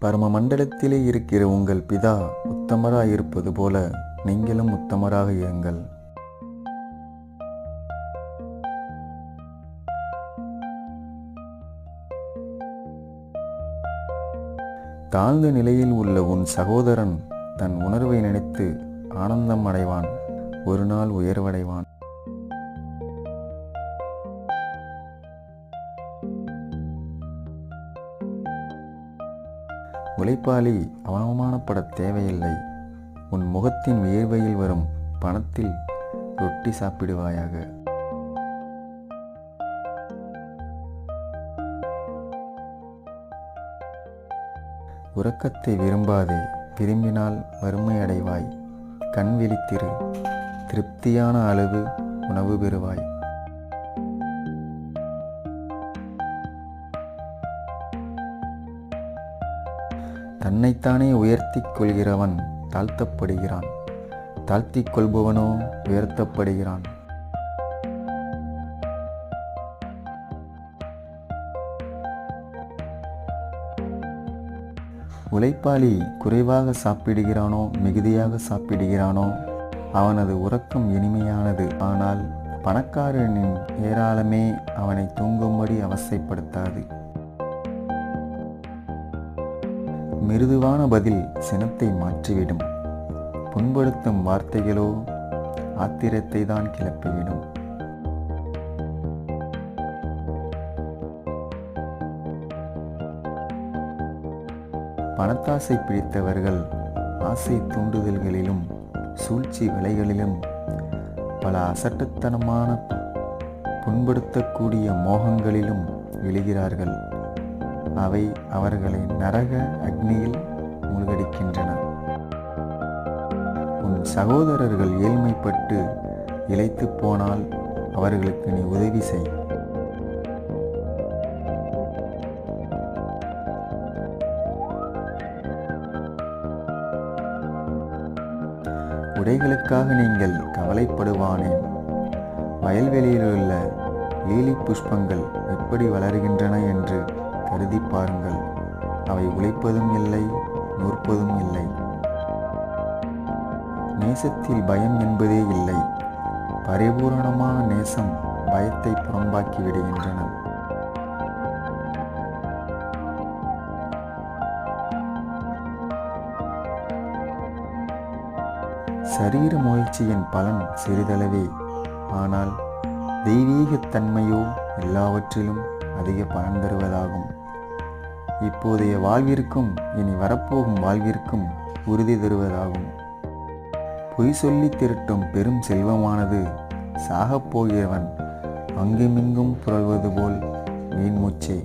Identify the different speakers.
Speaker 1: பரம மண்டலத்திலே இருக்கிற உங்கள் பிதா உத்தமராய் இருப்பது போல நீங்களும் உத்தமராக இருங்கள். தாழ்ந்த நிலையில் உள்ள உன் சகோதரன் தன் உணர்வை நினைத்து ஆனந்தம் அடைவான், ஒரு நாள் உயர்வடைவான். உழைப்பாளி அவமானப்பட தேவையில்லை. உன் முகத்தின் வியர்வையில் வரும் பணத்தில் ரொட்டி சாப்பிடுவாயாக. உறக்கத்தை விரும்பாதே, விரும்பினால் வறுமை அடைவாய். கண் விழித்திரு, திருப்தியான அளவு உணவு பெறுவாய். தன்னைத்தானே உயர்த்திக் கொள்கிறவன் தாழ்த்தப்படுகிறான், தாழ்த்திக் கொள்பவனோ உயர்த்தப்படுகிறான். உழைப்பாளி குறைவாக சாப்பிடுகிறானோ மிகுதியாக சாப்பிடுகிறானோ அவனது உறக்கம் இனிமையானது. ஆனால் பணக்காரனின் ஏராளமே அவனை தூங்கும்படி அவசைப்படுத்தாது. மிருதுவான பதில் சினத்தை மாற்றிவிடும், புண்படுத்தும் வார்த்தைகளோ ஆத்திரத்தை தான் கிளப்பிவிடும். பணத்தாசை பிடித்தவர்கள் ஆசை தூண்டுதல்களிலும் சூழ்ச்சி விலைகளிலும் பல அசட்டுத்தனமான புண்படுத்தக்கூடிய மோகங்களிலும் விழுகிறார்கள். அவை அவர்களை நரக அக்னியில் மூழ்கடிக்கின்றன. உன் சகோதரர்கள் ஏழ்மைப்பட்டு இளைத்து போனால் அவர்களுக்கு நீ உதவி செய். உடைகளுக்காக நீங்கள் கவலைப்படுவானேன். வயல்வெளியிலுள்ள லீலி புஷ்பங்கள் எப்படி வளர்கின்றன என்று கருதி பாருங்கள். அவை உழைப்பதும் இல்லை, நூற்பதும் இல்லை. நேசத்தில் பயம் என்பதே இல்லை. பரிபூரணமான நேசம் பயத்தை புறம்பாக்கி விடுகின்றன. சரீர முயற்சியின் பலன் சிறிதளவே, ஆனால் தெய்வீகத்தன்மையோ எல்லாவற்றிலும் அதிக பலன் தருவதாகும். இப்போதைய வாழ்விற்கும் இனி வரப்போகும் வாழ்விற்கும் உறுதி தருவதாகும். பொய் சொல்லி திரட்டும் பெரும் செல்வமானது சாகப்போகிறவன் அங்குமிங்கும் புரள்வது போல் வீண் மூச்சே.